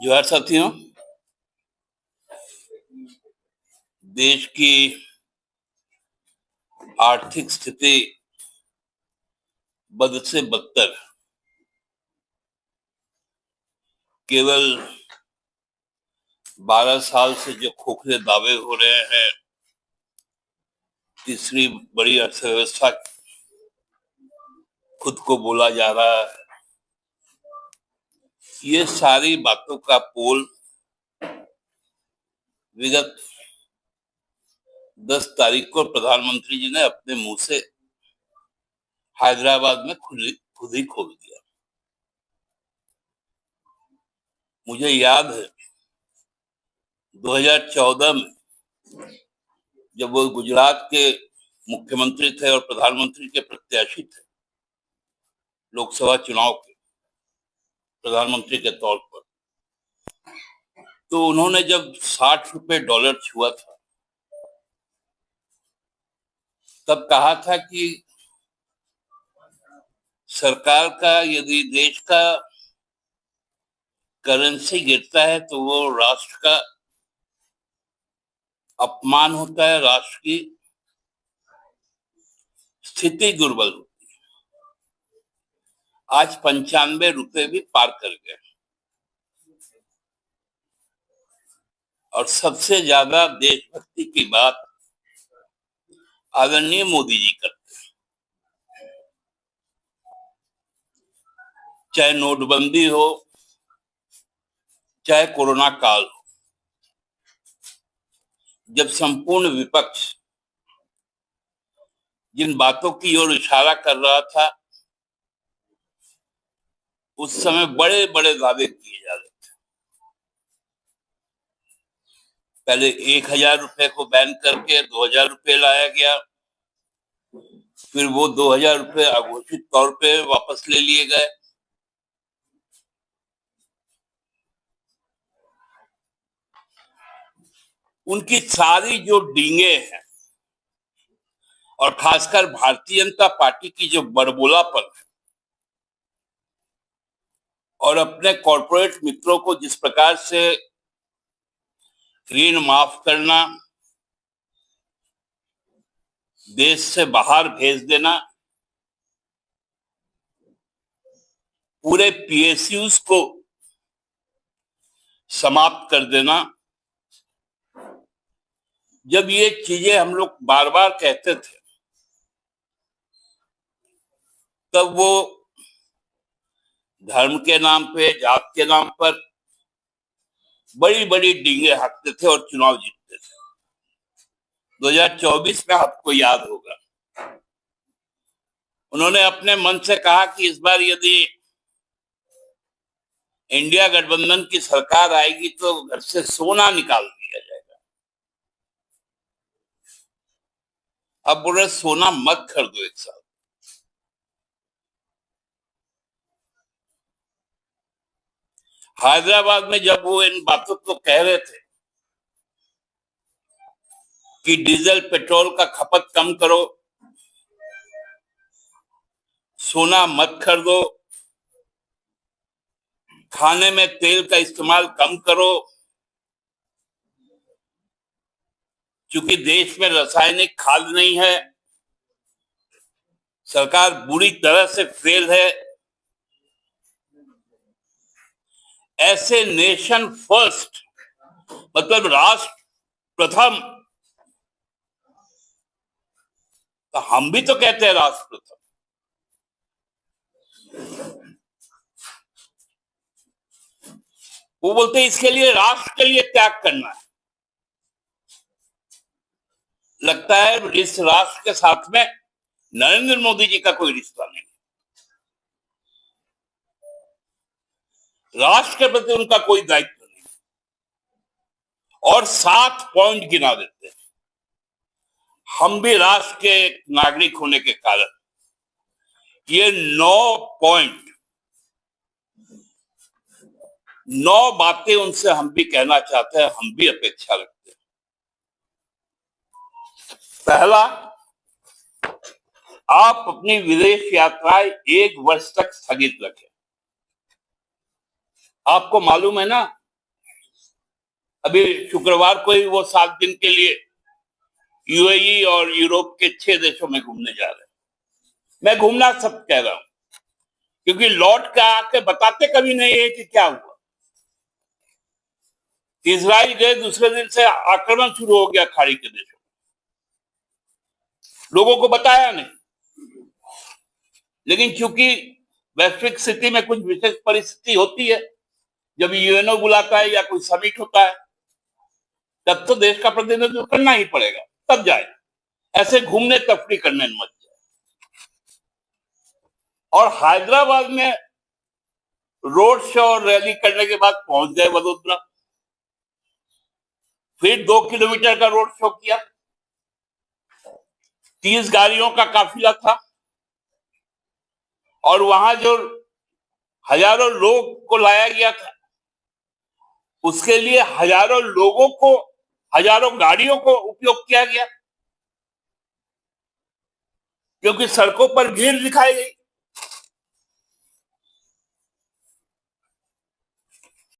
जोहार साथियों। देश की आर्थिक स्थिति बद से बदतर। केवल 12 साल से जो खोखले दावे हो रहे हैं, तीसरी बड़ी अर्थव्यवस्था खुद को बोला जा रहा है, ये सारी बातों का पोल विगत 10 तारीख को प्रधानमंत्री जी ने अपने मुंह से हैदराबाद में खुद ही खोल दिया। मुझे याद है 2014 में जब वो गुजरात के मुख्यमंत्री थे और प्रधानमंत्री के प्रत्याशी थे लोकसभा चुनाव के प्रधानमंत्री के तौर पर, तो उन्होंने जब 60 रुपए डॉलर छुआ था तब कहा था कि सरकार का यदि देश का करेंसी गिरता है तो वो राष्ट्र का अपमान होता है, राष्ट्र की स्थिति दुर्बल होती है। आज 95 रुपए भी पार कर गए और सबसे ज्यादा देशभक्ति की बात आदरणीय मोदी जी करते हैं। चाहे नोटबंदी हो, चाहे कोरोना काल हो, जब संपूर्ण विपक्ष जिन बातों की ओर इशारा कर रहा था उस समय बड़े बड़े दावे किए जा रहे थे। पहले 1000 रुपए को बैन करके 2000 रुपए लाया गया, फिर वो 2000 रुपए अघोषित तौर पे वापस ले लिए गए। उनकी सारी जो डींगे हैं और खासकर भारतीय जनता पार्टी की जो बड़बोलापन है और अपने कॉर्पोरेट मित्रों को जिस प्रकार से ऋण माफ करना, देश से बाहर भेज देना, पूरे पीएसयूज को समाप्त कर देना, जब ये चीजें हम लोग बार बार कहते थे तब वो धर्म के नाम पे, जात के नाम पर बड़ी बड़ी डींगे हाँकते थे और चुनाव जीतते थे। 2024 में आपको याद होगा उन्होंने अपने मन से कहा कि इस बार यदि इंडिया गठबंधन की सरकार आएगी तो घर से सोना निकाल दिया जाएगा। अब बोल रहे सोना मत खरीदो एक साथ। हैदराबाद में जब वो इन बातों को कह रहे थे कि डीजल पेट्रोल का खपत कम करो, सोना मत खरीदो, खाने में तेल का इस्तेमाल कम करो, क्योंकि देश में रासायनिक खाद नहीं है, सरकार बुरी तरह से फेल है। ऐसे नेशन फर्स्ट मतलब राष्ट्र प्रथम, तो हम भी तो कहते हैं राष्ट्र प्रथम। वो बोलते हैं इसके लिए राष्ट्र के लिए त्याग करना है। लगता है इस राष्ट्र के साथ में नरेंद्र मोदी जी का कोई रिश्ता नहीं, राष्ट्र के प्रति उनका कोई दायित्व नहीं। और 7 पॉइंट गिना देते हैं। हम भी राष्ट्र के नागरिक होने के कारण ये 9 पॉइंट, 9 बातें उनसे हम भी कहना चाहते हैं, हम भी अपेक्षा रखते हैं। पहला, आप अपनी विदेश यात्राएं 1 वर्ष तक स्थगित रखें। आपको मालूम है ना अभी शुक्रवार को ही वो 7 दिन के लिए यूएई और यूरोप के 6 देशों में घूमने जा रहे हैं। मैं घूमना सब कह रहा हूं क्योंकि लौट के आके बताते कभी नहीं है कि क्या हुआ। इजराइल गए, दूसरे दिन से आक्रमण शुरू हो गया खाड़ी के देशों में, लोगों को बताया नहीं। लेकिन चूंकि वैश्विक स्थिति में कुछ विशेष परिस्थिति होती है, जब यूएनओ बुलाता है या कोई समिट होता है, तब तो देश का प्रतिनिधित्व करना ही पड़ेगा, तब जाए। ऐसे घूमने तफरी करने मत जाए। और हैदराबाद में रोड शो और रैली करने के बाद पहुंच गए वडोदरा, फिर 2 किलोमीटर का रोड शो किया, 30 गाड़ियों का काफिला था, और वहां जो हजारों लोग को लाया गया था, उसके लिए हजारों लोगों को, हजारों गाड़ियों को उपयोग किया गया, क्योंकि सड़कों पर भीड़ दिखाई गई।